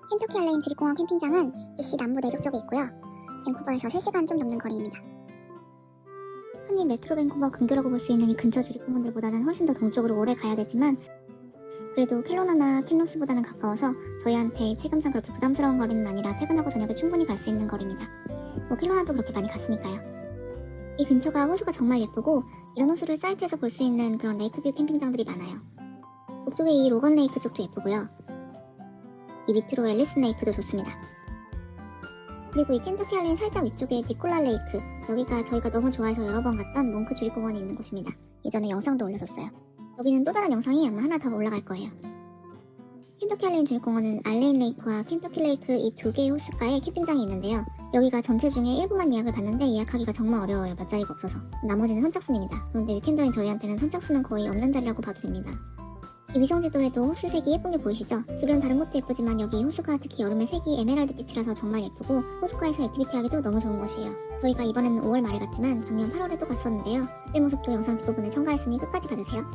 켄터키 알레인 주립공원 캠핑장은 BC 남부 내륙 쪽에 있고요. 밴쿠버에서 3시간 좀 넘는 거리입니다. 흔히 메트로 밴쿠버 근교라고 볼 수 있는 이 근처 주립공원들보다는 훨씬 더 동쪽으로 오래 가야 되지만 그래도 켈로나나 킬록스보다는 가까워서 저희한테 체감상 그렇게 부담스러운 거리는 아니라 퇴근하고 저녁에 충분히 갈 수 있는 거리입니다. 뭐 켈로나도 그렇게 많이 갔으니까요. 이 근처가 호수가 정말 예쁘고 이런 호수를 사이트에서 볼 수 있는 그런 레이크뷰 캠핑장들이 많아요. 북쪽에 이 로건 레이크 쪽도 예쁘고요. 이 밑으로 앨리슨 레이크도 좋습니다. 그리고 이 켄터키 알레인 살짝 위쪽에 니콜라 레이크, 여기가 저희가 너무 좋아해서 여러 번 갔던 몽크 주립공원이 있는 곳입니다. 예전에 영상도 올렸었어요. 여기는 또 다른 영상이 아마 하나 더 올라갈 거예요. 켄터키 알레인 주립공원은 알레인 레이크와 켄터키 레이크 이 두 개의 호숫가에 캠핑장이 있는데요. 여기가 전체 중에 일부만 예약을 받는데 예약하기가 정말 어려워요. 몇 자리가 없어서. 나머지는 선착순입니다. 그런데 위켄더인 저희한테는 선착순은 거의 없는 자리라고 봐도 됩니다. 이 위성지도에도 호수 색이 예쁜 게 보이시죠? 주변 다른 곳도 예쁘지만 여기 호수가 특히 여름에 색이 에메랄드 빛이라서 정말 예쁘고 호숫가에서 액티비티 하기도 너무 좋은 곳이에요. 저희가 이번에는 5월 말에 갔지만 작년 8월에도 갔었는데요. 그때 모습도 영상 뒷부분에 첨가했으니 끝까지 봐주세요.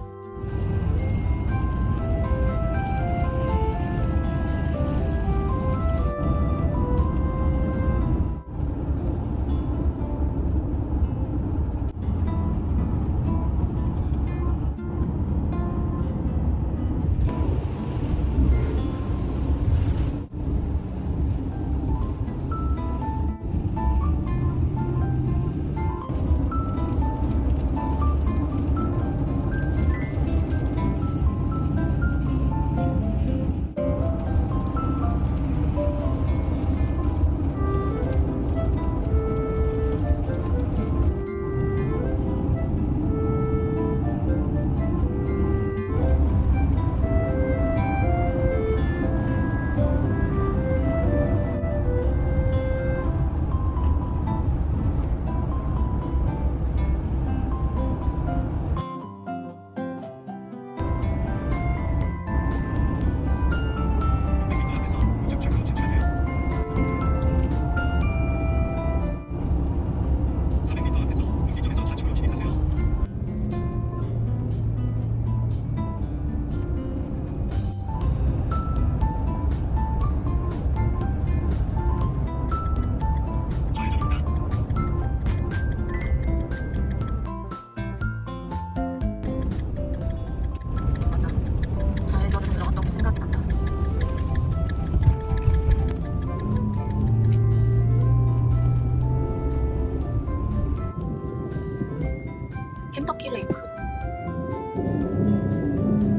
켄터키 레이크.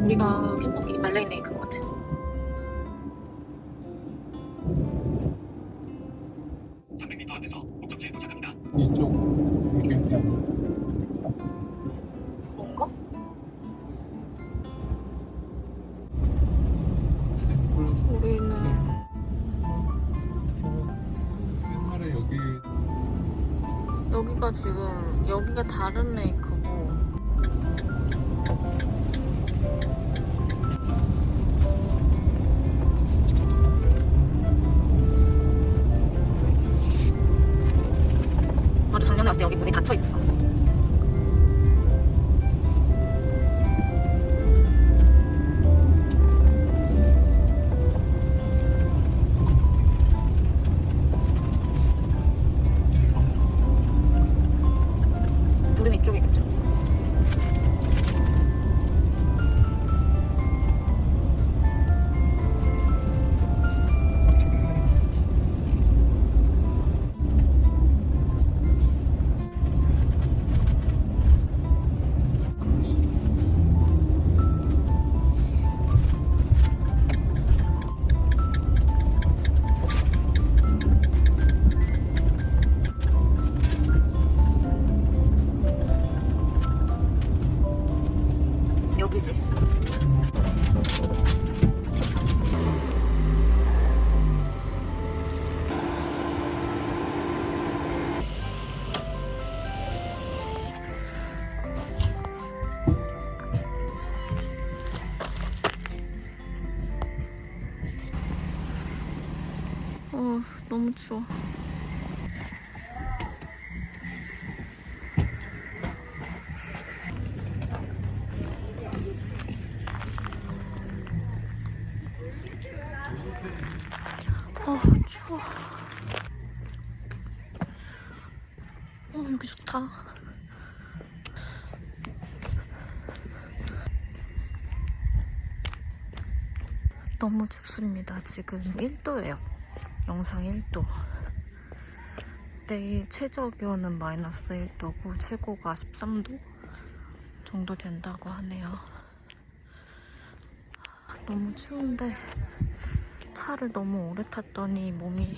우리가 켄터키 알레인 레이크인 것 같아. 앞에서 목적지에 도착합니다. 이쪽 캠핑장 그런가? 우리는 옛날에 여기가 지금 여기가 다른 레이크고 나도 작년에 왔을 때 여기 문이 닫혀 있었어. 우리는 이쪽이겠죠. 여기지. 너무 추워. 여기 좋다. 너무 춥습니다. 지금 1도예요. 영상 1도. 내일 최저 기온은 마이너스 1도고 최고가 13도 정도 된다고 하네요. 너무 추운데 차를 너무 오래 탔더니 몸이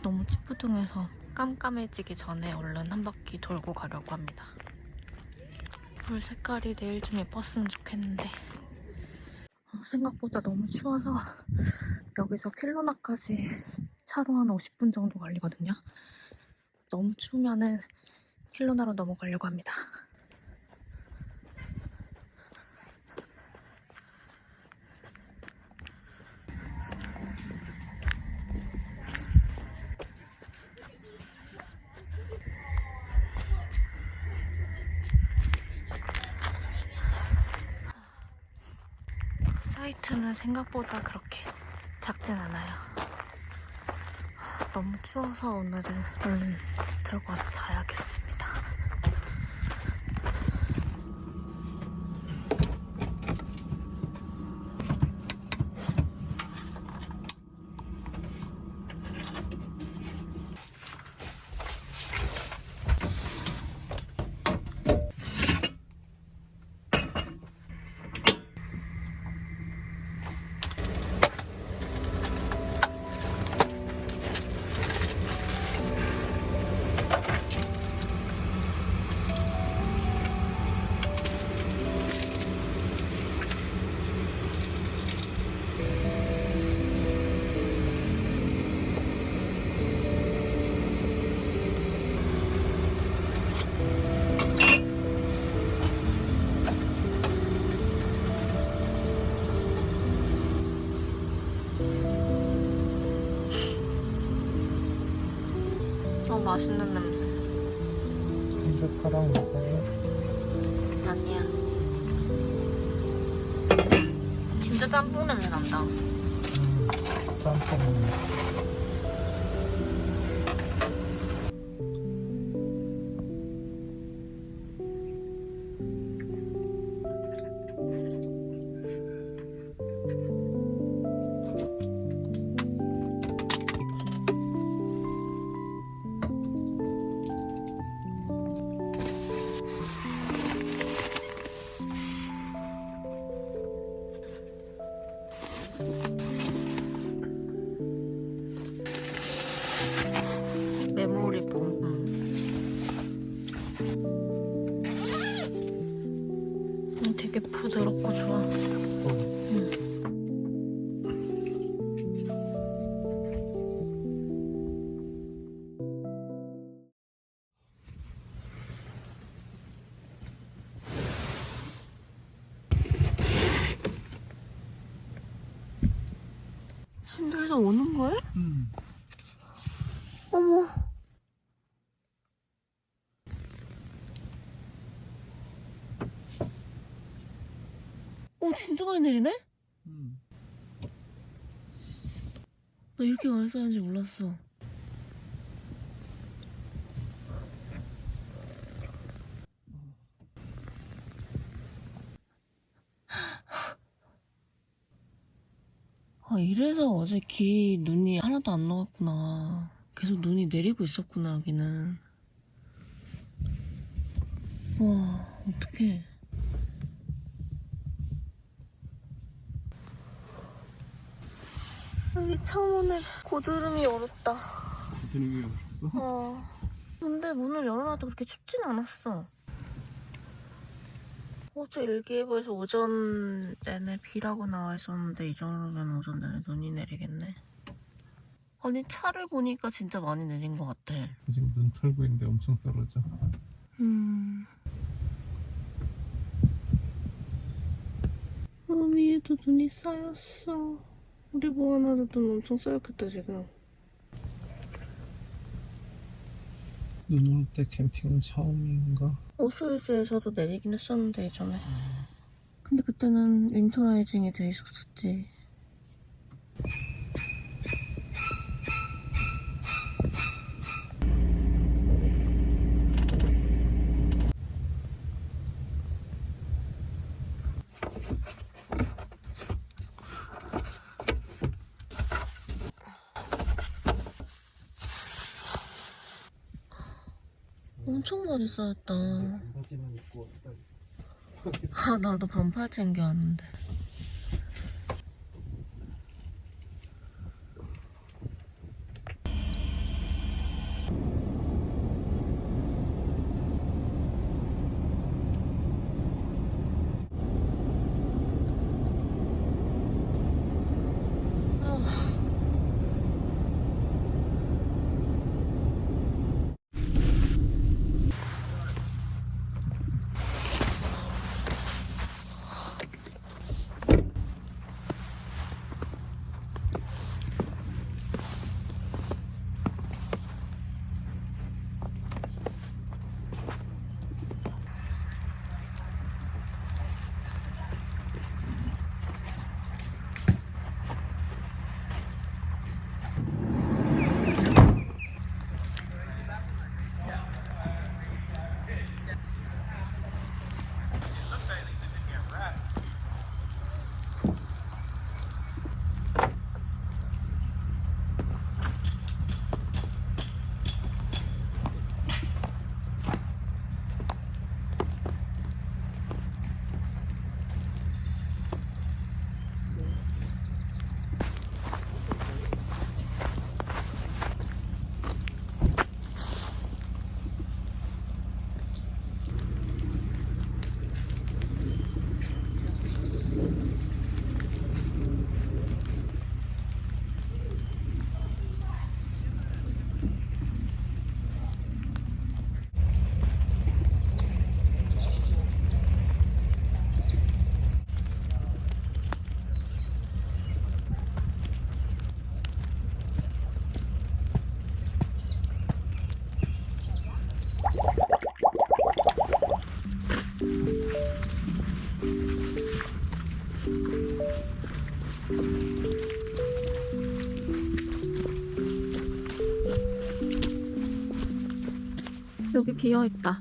너무 찌뿌둥해서 깜깜해지기 전에 얼른 한 바퀴 돌고 가려고 합니다. 물 색깔이 내일 좀 예뻤으면 좋겠는데 생각보다 너무 추워서 여기서 킬로나까지 차로 한 50분 정도 걸리거든요. 너무 추우면은 킬로나로 넘어가려고 합니다. 사이트는 생각보다 그렇게 작진 않아요. 너무 추워서 오늘은 얼른 들어가서 자야겠습니다. 너무 맛있는 냄새. 흰색파랑 먹어요? 아니야. 진짜 짬뽕 냄새 난다. 짬뽕. 메모리봉. 되게 부드럽고 좋아. 침대에서 오는 거야? 어머. 진짜 많이 내리네? 나 이렇게 많이 쌓이는지 몰랐어. 이래서 어제 눈이 하나도 안 녹았구나. 계속 눈이 내리고 있었구나, 여기는. 와, 어떡해. 여기 창문에 고드름이 열었다. 고드름이 열었어? 근데 문을 열어놔도 그렇게 춥진 않았어. 어제 일기예보에서 오전 내내 비라고 나와 있었는데 이 정도면 오전 내내 눈이 내리겠네. 아니 차를 보니까 진짜 많이 내린 것 같아. 지금 눈 털고 있는데 엄청 떨어져. 위에도 눈이 쌓였어. 우리 보아나도 눈 엄청 쌓였겠다 지금. 눈 올 때 캠핑은 처음인가? 오스위즈에서도 내리긴 했었는데 예전에. 근데 그때는 윈터라이징이 돼 있었었지. 엄청 많이 쌓였다. 바지만 입고 아, 나도 반팔 챙겨왔는데. 여기 비어있다.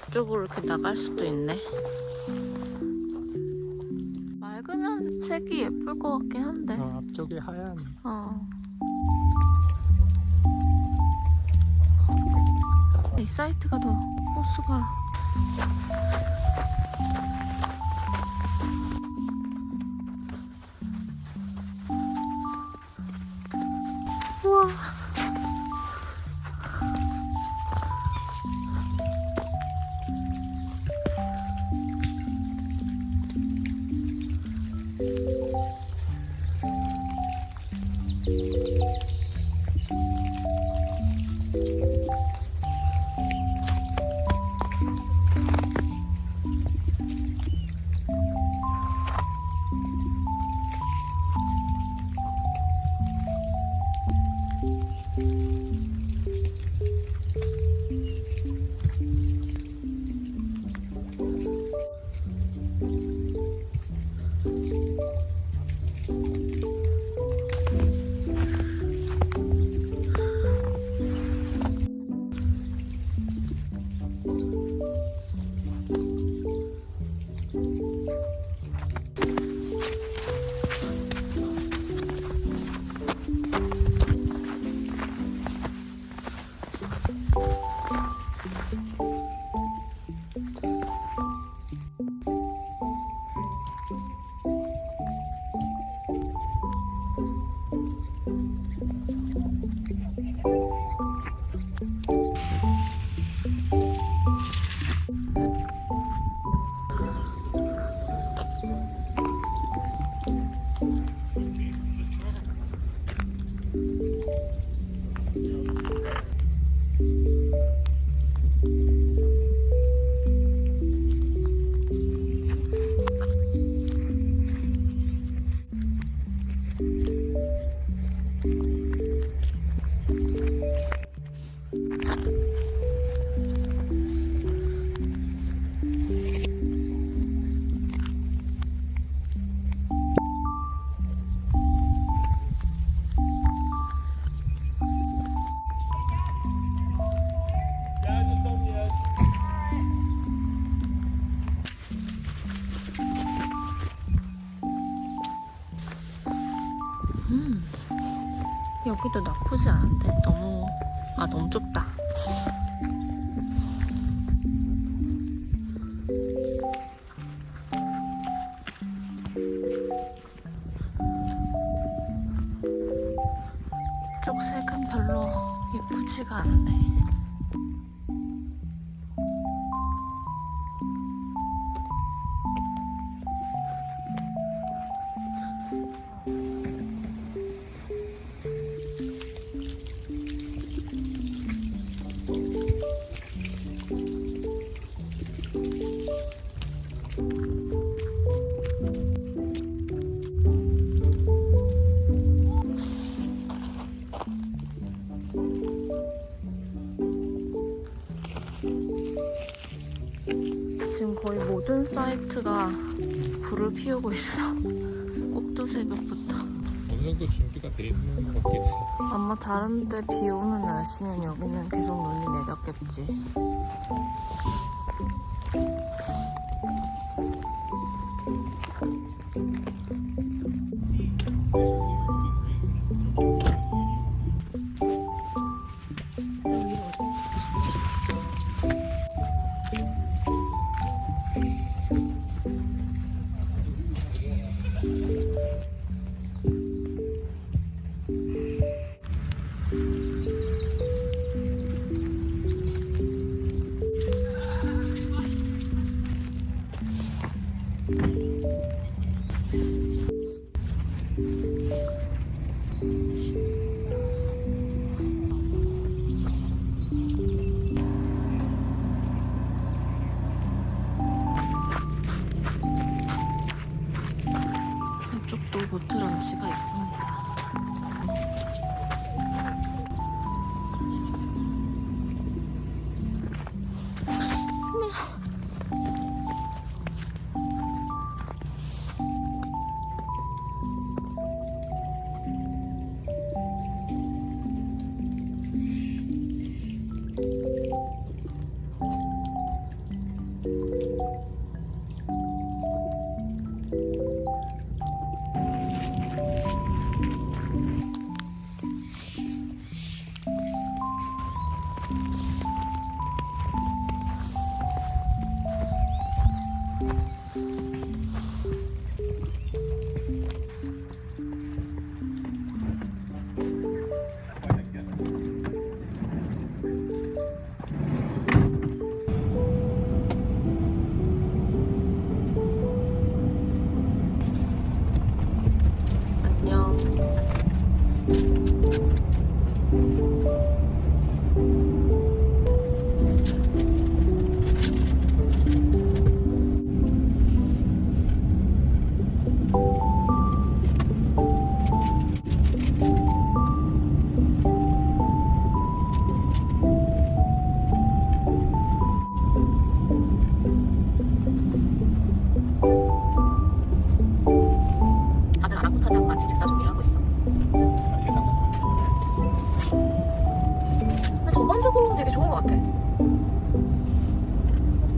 이쪽으로 이렇게 나갈 수도 있네. 맑으면 색이 예쁠 것 같긴 한데. 앞쪽이 하얀. 이 사이트가 더 호수가. 우와. 여기도 나쁘지 않은데? 너무 좁다. 이쪽 색은 별로 예쁘지가 않네. 지금 거의 모든 사이트가 불을 피우고 있어. 꼭두 새벽부터. 어느 정도 준비가 돼 있는 것 같긴 해. 아마 다른 데 비 오는 날씨면 여기는 계속 눈이 내렸겠지. 이쪽도 보트런치가 있습니다.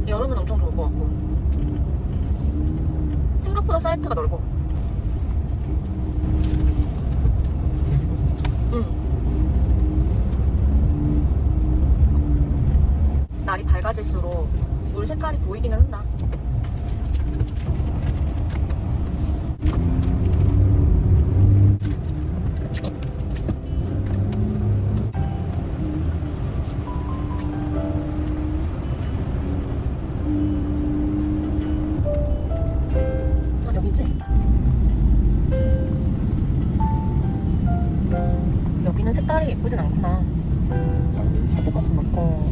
여름은 엄청 좋을 것 같고 생각보다 사이트가 넓어. 날이 밝아질수록 물 색깔이 보이기는 한다. 여기는 색깔이 예쁘진 않구나. 다 똑같은 거.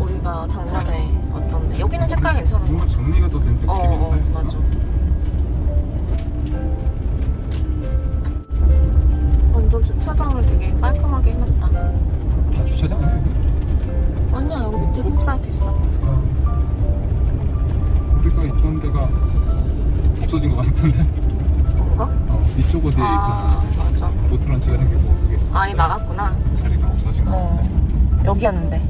우리가 작년에 왔던데 여기는 색깔 괜찮은 거 뭔가 같아. 정리가 더 된 느낌인데. 맞아. 완전 주차장을 되게 깔끔하게 해놨다. 다 주차장 아니에요? 아니야, 여기 밑에 웹사이트 있어. 우리가 있던 데가 없어진 것 같던데. 뭔가? 이쪽 어디에 있어. 맞아. 보트런치가 생기고 그게 아예 나갔구나. 자리가 없어진 것 같아. 여기였는데.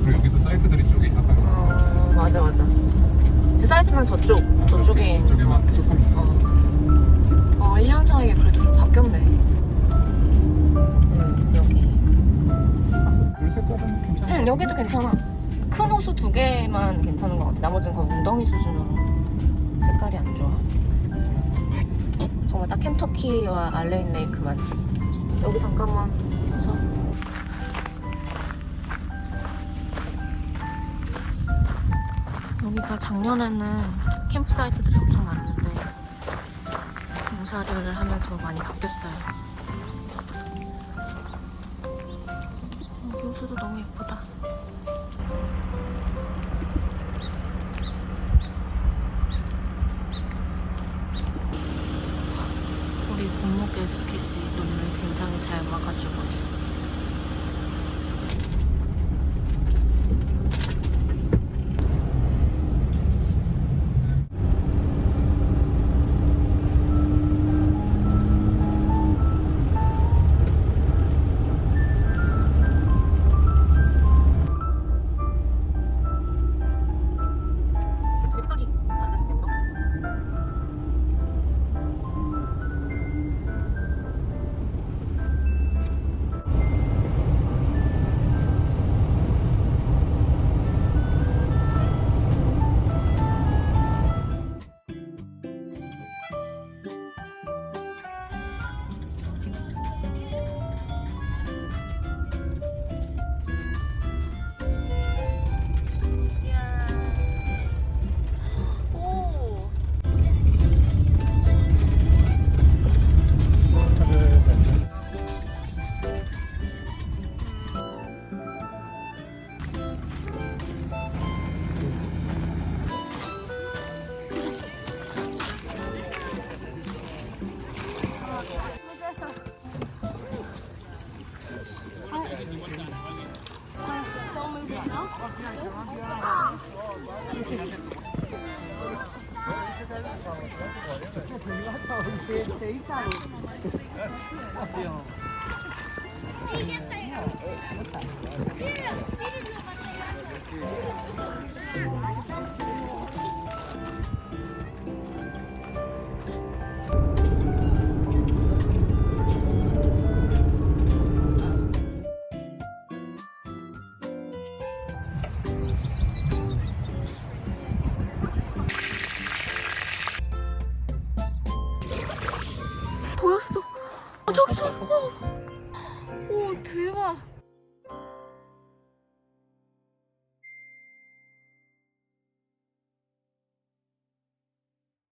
그리고 여기도 사이트들이 쪽에 있었던 것 같아. 맞아. 제 사이트는 저쪽에 있는 것 저쪽에만 같아. 조금 있는 것 같아. 1년 사이에 그래도 좀 바뀌었네. 여기. 물 색깔은 괜찮아. 응, 여기도 괜찮아. 큰 호수 2개만 괜찮은 것 같아. 나머지는 거의 웅덩이 수준으로 색깔이 안 좋아. 정말 딱 켄터키와 알레인 레이크만. 여기 잠깐만 보자. 여기가 작년에는 캠프 사이트들이 엄청 많았는데 공사를 하면서 많이 바뀌었어요. 여기 호수도 너무 예쁘다. 우리 몸무게 스킷이 눈을 굉장히 잘 막아주고 있어. 색깔이 다르다는 게 너무 좋아. 오. 보였어. 저기 저. 오 대박.